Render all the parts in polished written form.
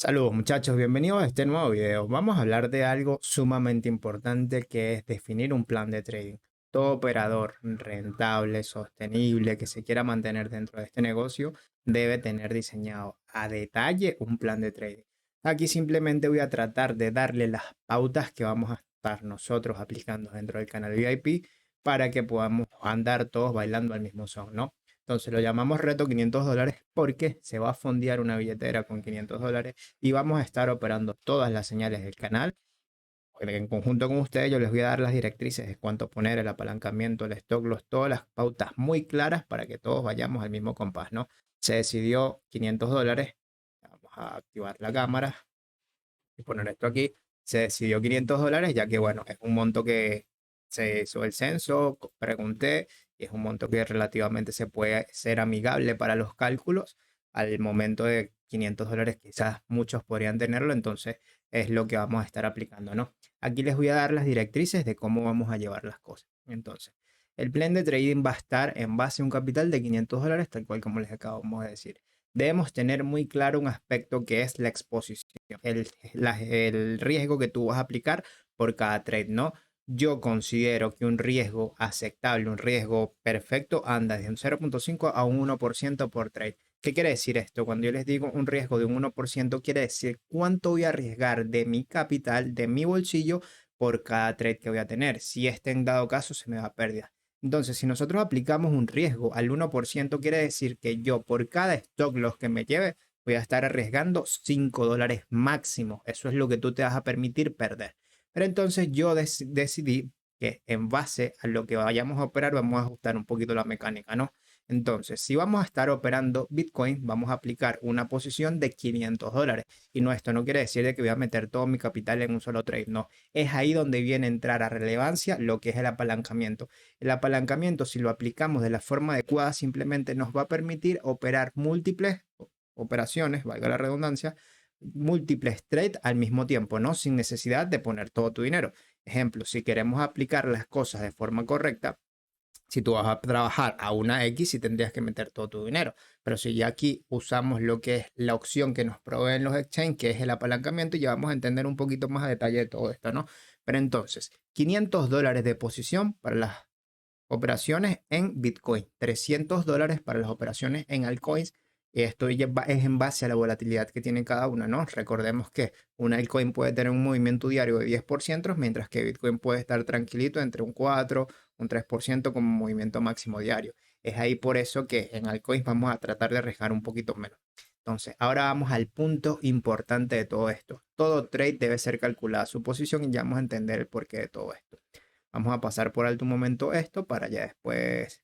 Saludos muchachos, bienvenidos a este nuevo video. Vamos a hablar de algo sumamente importante que es definir un plan de trading. Todo operador rentable, sostenible, que se quiera mantener dentro de este negocio, debe tener diseñado a detalle un plan de trading. Aquí simplemente voy a tratar de darle las pautas que vamos a estar nosotros aplicando dentro del canal VIP para que podamos andar todos bailando al mismo son, ¿no? Entonces lo llamamos reto $500 porque se va a fondear una billetera con $500 y vamos a estar operando todas las señales del canal. En conjunto con ustedes, yo les voy a dar las directrices de cuánto poner, el apalancamiento, el stop loss, todas las pautas muy claras para que todos vayamos al mismo compás, ¿no? Se decidió $500. Vamos a activar la cámara y poner esto aquí. Se decidió $500, ya que, bueno, es un monto que se hizo el censo, pregunté, y es un monto que relativamente se puede ser amigable para los cálculos. Al momento de $500, quizás muchos podrían tenerlo, entonces es lo que vamos a estar aplicando, ¿no? Aquí les voy a dar las directrices de cómo vamos a llevar las cosas. Entonces, el plan de trading va a estar en base a un capital de $500, tal cual como les acabamos de decir. Debemos tener muy claro un aspecto que es la exposición, el riesgo que tú vas a aplicar por cada trade, ¿no? Yo considero que un riesgo aceptable, un riesgo perfecto, anda de un 0.5 a un 1% por trade. ¿Qué quiere decir esto? Cuando yo les digo un riesgo de un 1%, quiere decir cuánto voy a arriesgar de mi capital, de mi bolsillo, por cada trade que voy a tener. Si este en dado caso se me va a pérdida. Entonces, si nosotros aplicamos un riesgo al 1%, quiere decir que yo por cada stock loss que me lleve, voy a estar arriesgando $5 máximo. Eso es lo que tú te vas a permitir perder. Pero entonces yo decidí que en base a lo que vayamos a operar, vamos a ajustar un poquito la mecánica, ¿no? Entonces, si vamos a estar operando Bitcoin, vamos a aplicar una posición de $500. Y no, esto no quiere decir de que voy a meter todo mi capital en un solo trade, no. Es ahí donde viene a entrar a relevancia lo que es el apalancamiento. El apalancamiento, si lo aplicamos de la forma adecuada, simplemente nos va a permitir operar múltiples operaciones, valga la redundancia, múltiples trades al mismo tiempo, ¿no? Sin necesidad de poner todo tu dinero. Ejemplo, si queremos aplicar las cosas de forma correcta, si tú vas a trabajar a una X, sí tendrías que meter todo tu dinero. Pero si ya aquí usamos lo que es la opción que nos proveen los exchange, que es el apalancamiento, ya vamos a entender un poquito más a detalle de todo esto, ¿no? Pero entonces, $500 de posición para las operaciones en Bitcoin, $300 para las operaciones en altcoins. Esto ya es en base a la volatilidad que tiene cada una, ¿no? Recordemos que un altcoin puede tener un movimiento diario de 10%, mientras que Bitcoin puede estar tranquilito entre un 4, un 3% como movimiento máximo diario. Es ahí por eso que en altcoins vamos a tratar de arriesgar un poquito menos. Entonces, ahora vamos al punto importante de todo esto. Todo trade debe ser calculada su posición y ya vamos a entender el porqué de todo esto. Vamos a pasar por alto un momento esto para ya después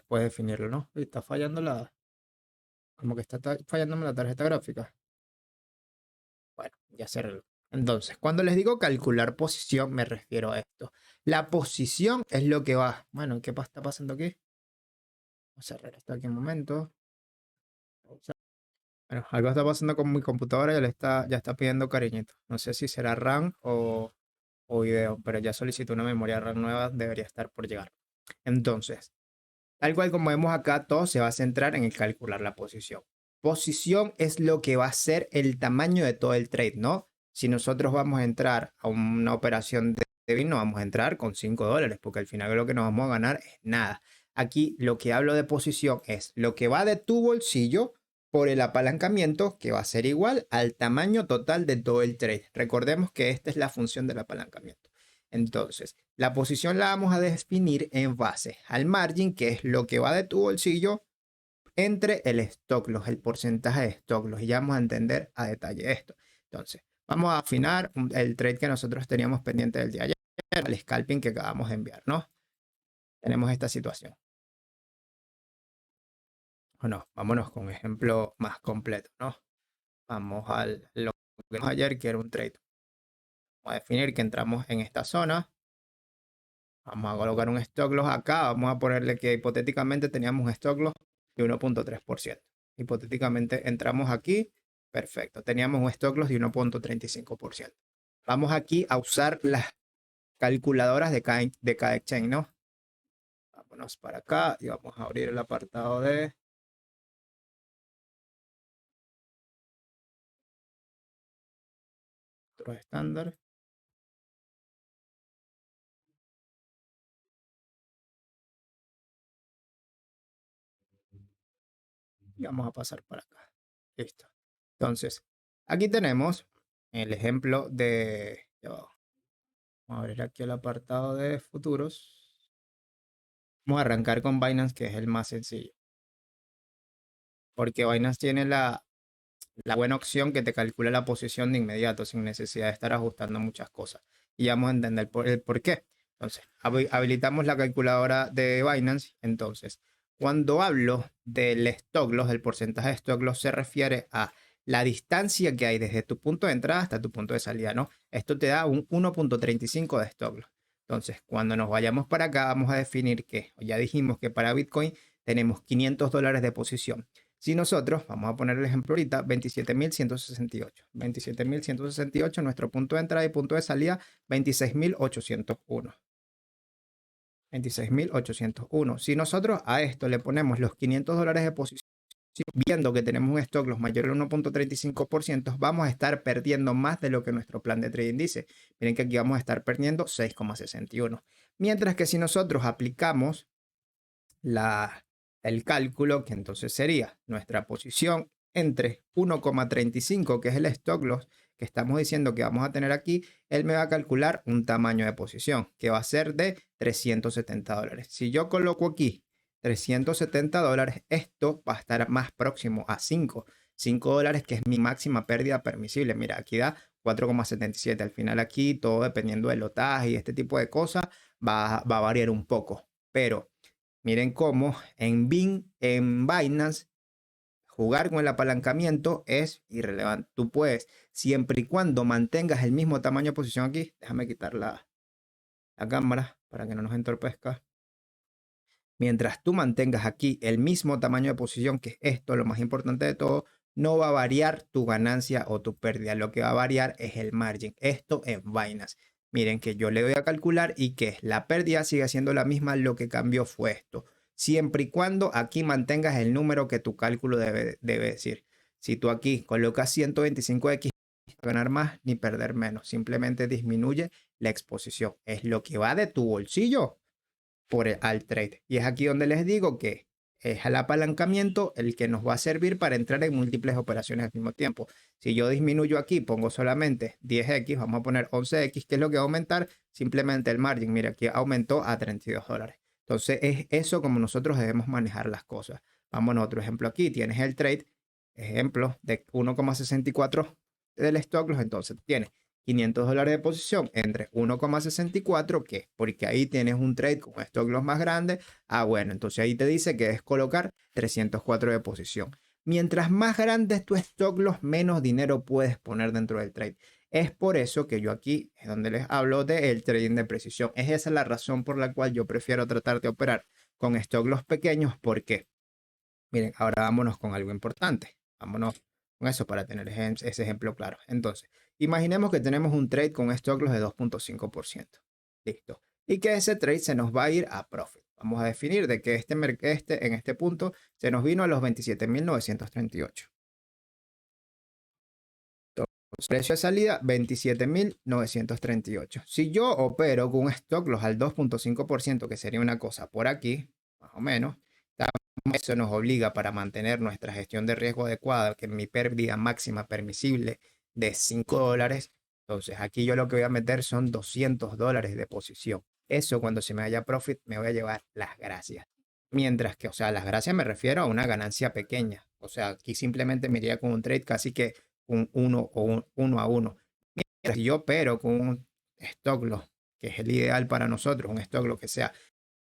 definirlo, ¿no? Está fallando como que está fallándome la tarjeta gráfica. Bueno, ya se arregló. Entonces, cuando les digo calcular posición, me refiero a esto. La posición es lo que va. Bueno, ¿qué está pasando aquí? Vamos a cerrar esto aquí un momento. Bueno, algo está pasando con mi computadora, ya está pidiendo cariñito. No sé si será RAM o video, pero ya solicito una memoria RAM nueva, debería estar por llegar. Entonces, tal cual como vemos acá, todo se va a centrar en el calcular la posición. Posición es lo que va a ser el tamaño de todo el trade, ¿no? Si nosotros vamos a entrar a una operación de Bitcoin, no vamos a entrar con $5, porque al final lo que nos vamos a ganar es nada. Aquí lo que hablo de posición es lo que va de tu bolsillo por el apalancamiento, que va a ser igual al tamaño total de todo el trade. Recordemos que esta es la función del apalancamiento. Entonces, la posición la vamos a definir en base al margin, que es lo que va de tu bolsillo, entre el stock loss, el porcentaje de stock loss. Y ya vamos a entender a detalle esto. Entonces, vamos a afinar el trade que nosotros teníamos pendiente del día de ayer, el scalping que acabamos de enviar, ¿no? Tenemos esta situación. Bueno, vámonos con un ejemplo más completo, ¿no? Vamos a lo que vimos ayer, que era un trade. Vamos a definir que entramos en esta zona. Vamos a colocar un stop loss acá. Vamos a ponerle que hipotéticamente teníamos un stop loss de 1.3%. Hipotéticamente entramos aquí. Perfecto. Teníamos un stop loss de 1.35%. Vamos aquí a usar las calculadoras de cada exchange, ¿no? Vámonos para acá y vamos a abrir el apartado de otros estándares. Y vamos a pasar para acá. Listo. Entonces, aquí tenemos el ejemplo de... Vamos a abrir aquí el apartado de futuros. Vamos a arrancar con Binance, que es el más sencillo. Porque Binance tiene la buena opción que te calcula la posición de inmediato, sin necesidad de estar ajustando muchas cosas. Y vamos a entender el por qué. Entonces, habilitamos la calculadora de Binance. Entonces, cuando hablo del stock loss, el porcentaje de stock loss se refiere a la distancia que hay desde tu punto de entrada hasta tu punto de salida, ¿no? Esto te da un 1.35 de stock loss. Entonces, cuando nos vayamos para acá, vamos a definir que, ya dijimos que para Bitcoin tenemos $500 de posición. Si nosotros, vamos a poner el ejemplo ahorita, 27.168. 27.168, nuestro punto de entrada y punto de salida, 26.801. 26.801. Si nosotros a esto le ponemos los $500 de posición, viendo que tenemos un stock los mayor del 1.35%, vamos a estar perdiendo más de lo que nuestro plan de trading dice. Miren que aquí vamos a estar perdiendo 6,61. Mientras que si nosotros aplicamos el cálculo, que entonces sería nuestra posición entre 1,35, que es el stop loss que estamos diciendo que vamos a tener aquí, él me va a calcular un tamaño de posición que va a ser de $370. Si yo coloco aquí $370, esto va a estar más próximo a $5, que es mi máxima pérdida permisible. Mira, aquí da 4,77. Al final aquí, todo dependiendo del lotaje y este tipo de cosas, va a variar un poco. Pero miren cómo en Binance, jugar con el apalancamiento es irrelevante. Tú puedes, siempre y cuando mantengas el mismo tamaño de posición aquí, déjame quitar la cámara para que no nos entorpezca. Mientras tú mantengas aquí el mismo tamaño de posición, que es esto, lo más importante de todo, no va a variar tu ganancia o tu pérdida. Lo que va a variar es el margin. Esto es Binance. Miren que yo le voy a calcular y que la pérdida sigue siendo la misma. Lo que cambió fue esto. Siempre y cuando aquí mantengas el número que tu cálculo debe decir. Si tú aquí colocas 125x, no vas a ganar más ni perder menos. Simplemente disminuye la exposición. Es lo que va de tu bolsillo al trade. Y es aquí donde les digo que es el apalancamiento el que nos va a servir para entrar en múltiples operaciones al mismo tiempo. Si yo disminuyo aquí, pongo solamente 10x, vamos a poner 11x, ¿qué es lo que va a aumentar? Simplemente el margin. Mira, aquí aumentó a $32. Entonces es eso como nosotros debemos manejar las cosas. Vamos a otro ejemplo aquí. Tienes el trade, ejemplo de 1,64 del stock loss. Entonces tienes $500 de posición entre 1,64, que porque ahí tienes un trade con stop loss más grande. Bueno, entonces ahí te dice que es colocar 304 de posición. Mientras más grande es tu stop loss, menos dinero puedes poner dentro del trade. Es por eso que yo aquí es donde les hablo del trading de precisión. Es esa la razón por la cual yo prefiero tratar de operar con stop loss pequeños. Porque, miren, ahora vámonos con algo importante. Vámonos con eso para tener ese ejemplo claro. Entonces, imaginemos que tenemos un trade con stop loss de 2.5%. Listo. Y que ese trade se nos va a ir a profit. Vamos a definir de que en este punto se nos vino a los 27.938. Entonces, precio de salida 27.938. Si yo opero con un stop loss al 2.5%, que sería una cosa por aquí, más o menos, eso nos obliga para mantener nuestra gestión de riesgo adecuada, que mi pérdida máxima permisible de $5. Entonces aquí yo lo que voy a meter son $200 de posición. Eso cuando se me vaya profit me voy a llevar las gracias. Mientras que, o sea, las gracias me refiero a una ganancia pequeña. O sea, aquí simplemente me iría con un trade casi que un 1 o un 1 a 1. Mientras que yo opero con un stock loss, que es el ideal para nosotros, un stock loss que sea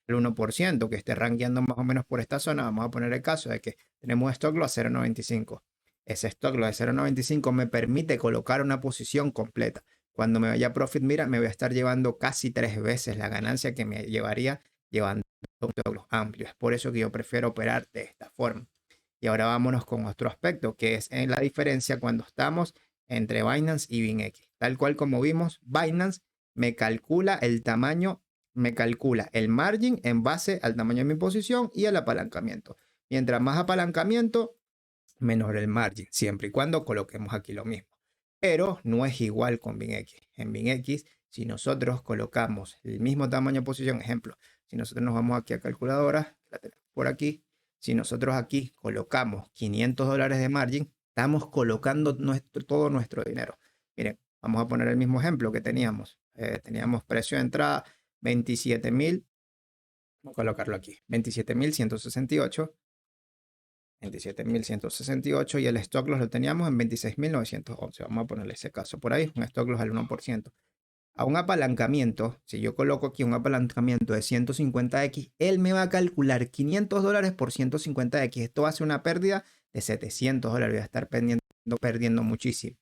el 1%, que esté rankeando más o menos por esta zona. Vamos a poner el caso de que tenemos un stock loss a 0.95. Ese stock loss de 0.95 me permite colocar una posición completa. Cuando me vaya a profit, mira, me voy a estar llevando casi 3 veces la ganancia que me llevaría llevando un stock loss amplio. Es por eso que yo prefiero operar de esta forma. Y ahora vámonos con otro aspecto, que es en la diferencia cuando estamos entre Binance y BingX. Tal cual como vimos, Binance me calcula el tamaño me calcula el margin en base al tamaño de mi posición y al apalancamiento. Mientras más apalancamiento, menor el margin, siempre y cuando coloquemos aquí lo mismo. Pero no es igual con BinX. En BinX, si nosotros colocamos el mismo tamaño de posición, ejemplo, si nosotros nos vamos aquí a calculadora, la tenemos por aquí, si nosotros aquí colocamos $500 de margin, estamos colocando todo nuestro dinero. Miren, vamos a poner el mismo ejemplo que teníamos. Teníamos precio de entrada 27.000, vamos a colocarlo aquí, 27.168. 27.168 y el stock loss lo teníamos en 26.911. Vamos a ponerle ese caso por ahí, un stock loss al 1%. A un apalancamiento, si yo coloco aquí un apalancamiento de 150x, él me va a calcular $500 por 150x. Esto va a ser una pérdida de $700. Voy a estar perdiendo muchísimo.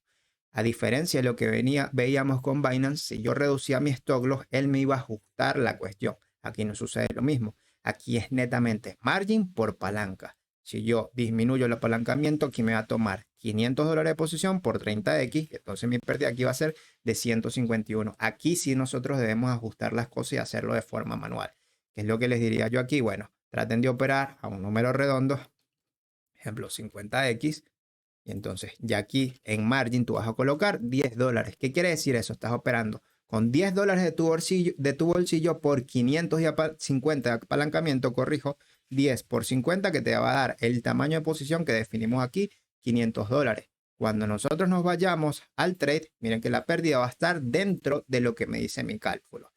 A diferencia de lo que veíamos con Binance, si yo reducía mi stock loss, él me iba a ajustar la cuestión. Aquí no sucede lo mismo. Aquí es netamente margin por palanca. Si yo disminuyo el apalancamiento, aquí me va a tomar $500 de posición por 30x. Entonces mi pérdida aquí va a ser de 151. Aquí sí nosotros debemos ajustar las cosas y hacerlo de forma manual. ¿Qué es lo que les diría yo aquí? Bueno, traten de operar a un número redondo. Ejemplo, 50x. Y entonces ya aquí en margin tú vas a colocar $10. ¿Qué quiere decir eso? Estás operando con $10 de tu bolsillo por 550 de apalancamiento, corrijo, 10 por 50 que te va a dar el tamaño de posición que definimos aquí, $500. Cuando nosotros nos vayamos al trade, miren que la pérdida va a estar dentro de lo que me dice mi cálculo.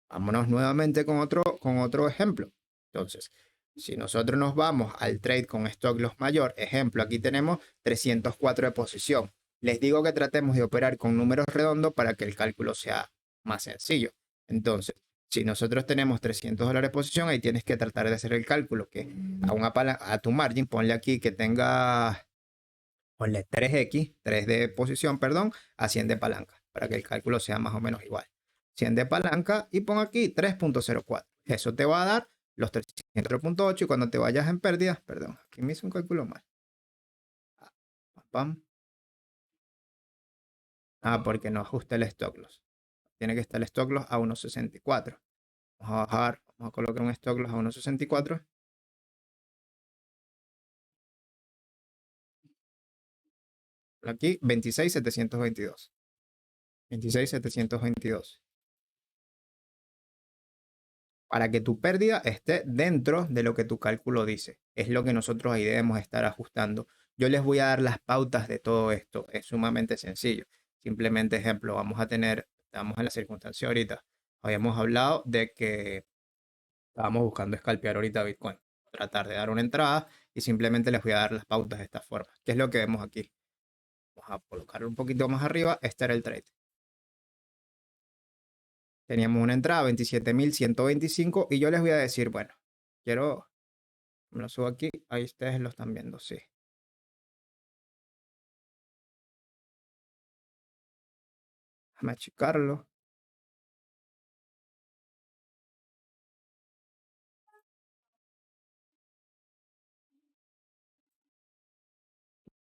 Vámonos nuevamente con otro ejemplo. Entonces, si nosotros nos vamos al trade con stock loss mayor, ejemplo, aquí tenemos 304 de posición. Les digo que tratemos de operar con números redondos para que el cálculo sea más sencillo. Entonces, si nosotros tenemos $300 de posición, ahí tienes que tratar de hacer el cálculo que a tu margin, ponle aquí que tenga, ponle 3x, 3 de posición, perdón, a 100 de palanca, para que el cálculo sea más o menos igual. 100 de palanca y pon aquí 3.04. Eso te va a dar los 300.8 y cuando te vayas en pérdidas, perdón, aquí me hice un cálculo mal. Porque no ajusta el stop loss. Tiene que estar el stop loss a 1.64. Vamos a bajar, vamos a colocar un stop loss a 1.64. Aquí 26.722. 26.722. Para que tu pérdida esté dentro de lo que tu cálculo dice. Es lo que nosotros ahí debemos estar ajustando. Yo les voy a dar las pautas de todo esto. Es sumamente sencillo. Simplemente, ejemplo, estamos en la circunstancia ahorita. Habíamos hablado de que estábamos buscando scalpear ahorita Bitcoin. Tratar de dar una entrada y simplemente les voy a dar las pautas de esta forma. ¿Qué es lo que vemos aquí? Vamos a colocarlo un poquito más arriba. Este era el trade. Teníamos una entrada 27.125 y yo les voy a decir, bueno, me lo subo aquí, ahí ustedes lo están viendo, sí. Déjame achicarlo.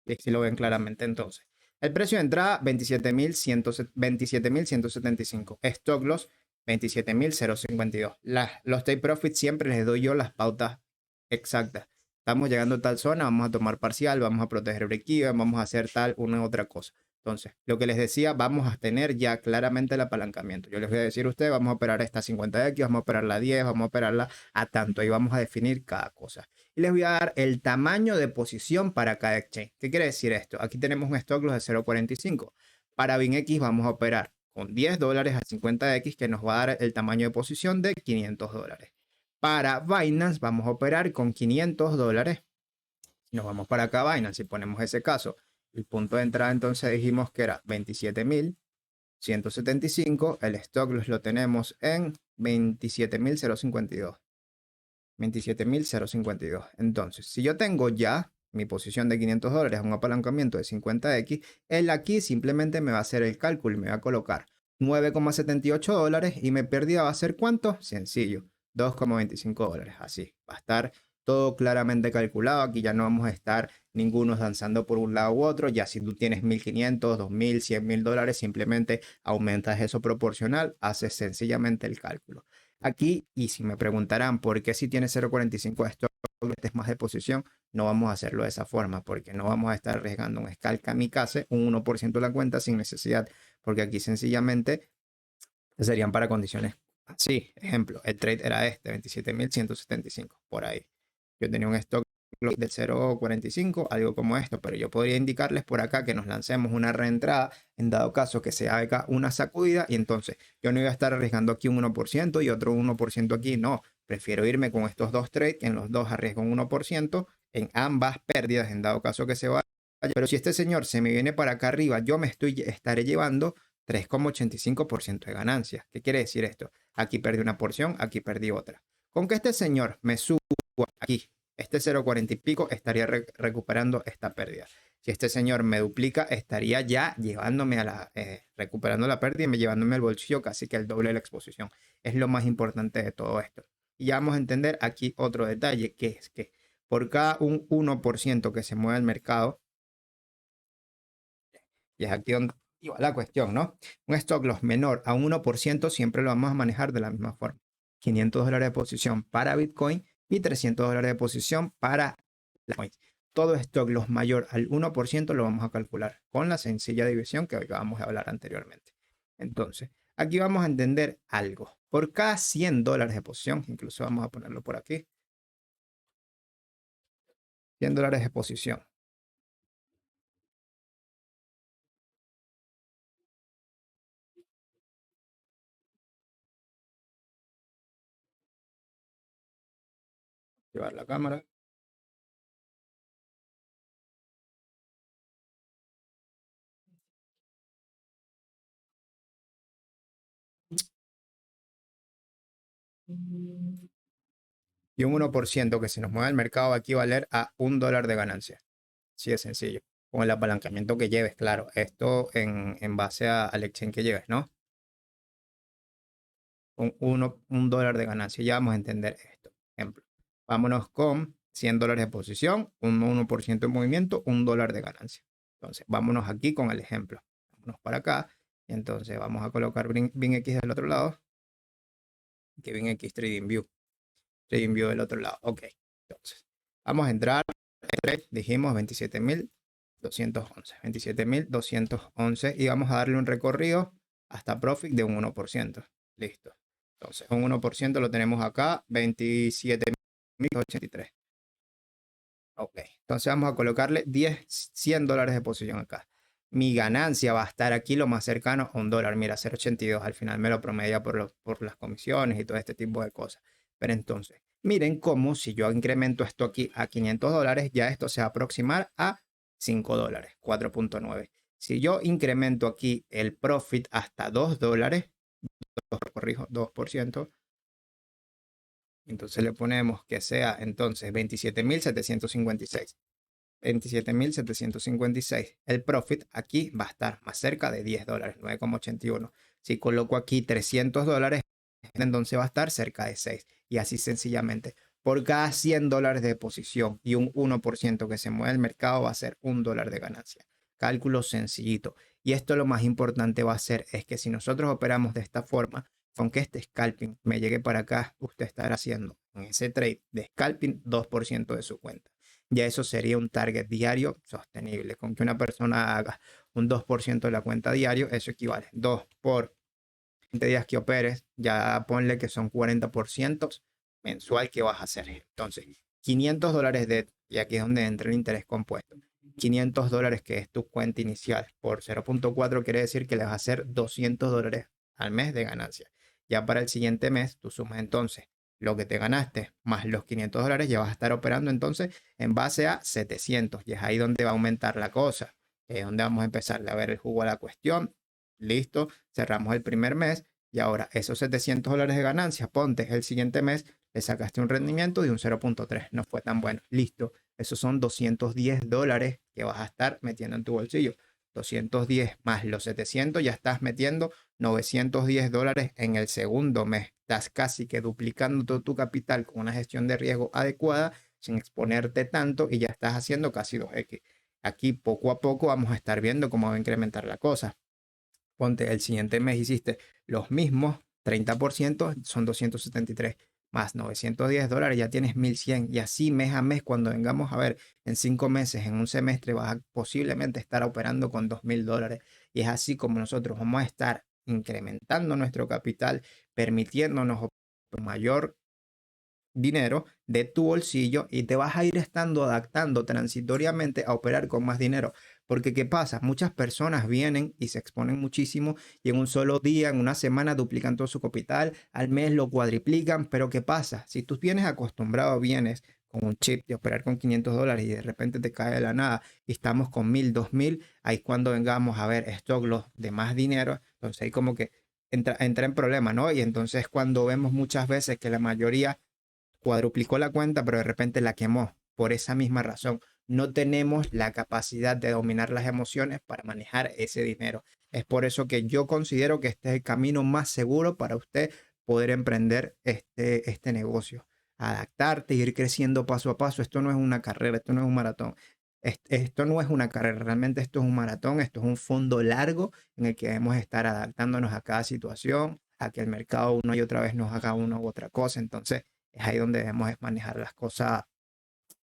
Y si lo ven claramente entonces. El precio de entrada 27.175. Stock loss 27.052. Los take profit siempre les doy yo las pautas exactas. Estamos llegando a tal zona, vamos a tomar parcial, vamos a proteger break-even, vamos a hacer tal, una u otra cosa. Entonces, lo que les decía, vamos a tener ya claramente el apalancamiento. Yo les voy a decir a ustedes, vamos a operar esta 50x, vamos a operarla a 10, vamos a operarla a tanto. Y vamos a definir cada cosa. Y les voy a dar el tamaño de posición para cada exchange. ¿Qué quiere decir esto? Aquí tenemos un stop loss de 0.45. Para BinX vamos a operar con $10 a 50x que nos va a dar el tamaño de posición de $500. Para Binance vamos a operar con $500. Nos vamos para acá Binance y ponemos ese caso. El punto de entrada entonces dijimos que era 27.175. El stock loss lo tenemos en 27.052. 27.052. Entonces, si yo tengo ya mi posición de $500, un apalancamiento de 50x, él aquí simplemente me va a hacer el cálculo y me va a colocar $9.78 y mi pérdida va a ser ¿cuánto? Sencillo, $2.25. Así, va a estar todo claramente calculado. Aquí ya no vamos a estar ninguno danzando por un lado u otro. Ya si tú tienes 1.500, 2.000, $100.000, simplemente aumentas eso proporcional, haces sencillamente el cálculo. Aquí, y si me preguntarán por qué si tiene 0,45 de stock es más de posición, no vamos a hacerlo de esa forma, porque no vamos a estar arriesgando un scalp kamikaze, un 1% de la cuenta sin necesidad, porque aquí sencillamente serían para condiciones así. Ejemplo, el trade era este, 27.175, por ahí. Yo tenía un stock del 0,45, algo como esto, pero yo podría indicarles por acá que nos lancemos una reentrada en dado caso que se haga una sacudida y entonces yo no iba a estar arriesgando aquí un 1% y otro 1% aquí, no, prefiero irme con estos dos trades, que en los dos arriesgo un 1%, en ambas pérdidas en dado caso que se vaya, pero si este señor se me viene para acá arriba, yo estaré llevando 3,85% de ganancias. ¿Qué quiere decir esto? Aquí perdí una porción, aquí perdí otra. Con que este señor me suba aquí, este 0,40 y pico, estaría recuperando esta pérdida. Si este señor me duplica, estaría ya llevándome a recuperando la pérdida y me llevándome al bolsillo casi que el doble de la exposición. Es lo más importante de todo esto. Y ya vamos a entender aquí otro detalle, que es que por cada un 1% que se mueve el mercado, y es aquí donde iba la cuestión, ¿no? Un stop loss menor a un 1% siempre lo vamos a manejar de la misma forma. $500 de posición para Bitcoin y $300 de posición para la coin. Todo stock loss mayor al 1% lo vamos a calcular con la sencilla división que hoy vamos a hablar anteriormente. Entonces, aquí vamos a entender algo. Por cada $100 de posición, incluso vamos a ponerlo por aquí, $100 de posición. Llevar la cámara. Y un 1% que se nos mueve el mercado va a equivaler a $1 de ganancia. Sí, es sencillo. Con el apalancamiento que lleves, claro. Esto en base al exchange que lleves, ¿no? Un dólar de ganancia. Ya vamos a entender esto. Ejemplo. Vámonos con $100 de posición, un 1% de movimiento, $1 de ganancia. Entonces, vámonos aquí con el ejemplo. Vámonos para acá. Y entonces vamos a colocar BingX del otro lado. Que BingX TradingView. TradingView del otro lado. Ok. Entonces, vamos a entrar. Dijimos 27.211 y vamos a darle un recorrido hasta profit de un 1%. Listo. Entonces, un 1% lo tenemos acá, 27.083. Ok. Entonces vamos a colocarle $100 de posición acá. Mi ganancia va a estar aquí lo más cercano a $1. Mira, 0,82. Al final me lo promedia por las comisiones y todo este tipo de cosas. Pero entonces, miren cómo si yo incremento esto aquí a $500, ya esto se va a aproximar a $5, 4,9. Si yo incremento aquí el profit hasta $2, corrijo, 2%, entonces le ponemos que sea entonces 27.756. 27.756. El profit aquí va a estar más cerca de $10, 9,81. Si coloco aquí $300, entonces va a estar cerca de 6. Y así sencillamente, por cada $100 de posición y un 1% que se mueve el mercado va a ser $1 de ganancia. Cálculo sencillito. Y esto lo más importante va a ser es que si nosotros operamos de esta forma, aunque este scalping me llegue para acá, usted estará haciendo en ese trade de scalping 2% de su cuenta. Ya eso sería un target diario sostenible. Con que una persona haga un 2% de la cuenta diario, eso equivale 2 por 20 días que operes, ya ponle que son 40% mensual que vas a hacer. Entonces, $500 y aquí es donde entra el interés compuesto. $500 que es tu cuenta inicial por 0,4 quiere decir que le vas a hacer $200 al mes de ganancia. Ya para el siguiente mes, tú sumas entonces lo que te ganaste más los $500, ya vas a estar operando entonces en base a 700 y es ahí donde va a aumentar la cosa. Es donde vamos a empezar a ver el jugo a la cuestión. Listo, cerramos el primer mes y ahora esos $700 de ganancia, ponte el siguiente mes, le sacaste un rendimiento de un 0,3, no fue tan bueno. Listo, esos son $210 que vas a estar metiendo en tu bolsillo. 210 más los 700, ya estás metiendo $910 en el segundo mes. Estás casi que duplicando todo tu capital con una gestión de riesgo adecuada, sin exponerte tanto y ya estás haciendo casi 2x. Aquí poco a poco vamos a estar viendo cómo va a incrementar la cosa. Ponte, el siguiente mes hiciste los mismos 30% son 273 más $910, ya tienes 1100. Y así mes a mes, cuando vengamos a ver en 5 meses, en un semestre, vas a posiblemente estar operando con $2000. Y es así como nosotros vamos a estar incrementando nuestro capital, permitiéndonos mayor dinero de tu bolsillo, y te vas a ir estando adaptando transitoriamente a operar con más dinero. Porque ¿qué pasa? Muchas personas vienen y se exponen muchísimo y en un solo día, en una semana, duplican todo su capital, al mes lo cuadriplican. Pero ¿qué pasa? Si tú vienes acostumbrado, vienes con un chip de operar con $500 y de repente te cae de la nada y estamos con 1000, 2000, ahí cuando vengamos a ver stock los de más dinero, entonces ahí como que entra en problema, ¿no? Y entonces cuando vemos muchas veces que la mayoría cuadruplicó la cuenta, pero de repente la quemó. Por esa misma razón, no tenemos la capacidad de dominar las emociones para manejar ese dinero. Es por eso que yo considero que este es el camino más seguro para usted poder emprender este negocio. Adaptarte, ir creciendo paso a paso. Esto no es una carrera, esto no es un maratón. Esto no es una carrera, realmente esto es un maratón, esto es un fondo largo en el que debemos estar adaptándonos a cada situación, a que el mercado una y otra vez nos haga una u otra cosa. Entonces, es ahí donde debemos manejar las cosas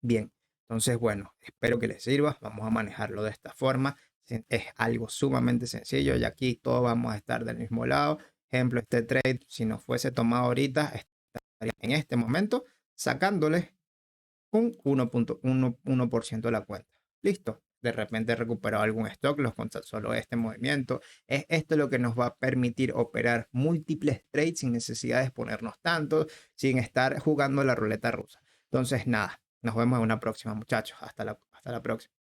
bien. Entonces, bueno, espero que les sirva. Vamos a manejarlo de esta forma. Es algo sumamente sencillo y aquí todos vamos a estar del mismo lado. Ejemplo, este trade, si no fuese tomado ahorita, estaría en este momento sacándole un 1.1% de la cuenta. Listo. De repente recuperado algún stock, los con solo este movimiento. Es esto lo que nos va a permitir operar múltiples trades sin necesidad de exponernos tanto, sin estar jugando la ruleta rusa. Entonces, nada, nos vemos en una próxima, muchachos. Hasta la próxima.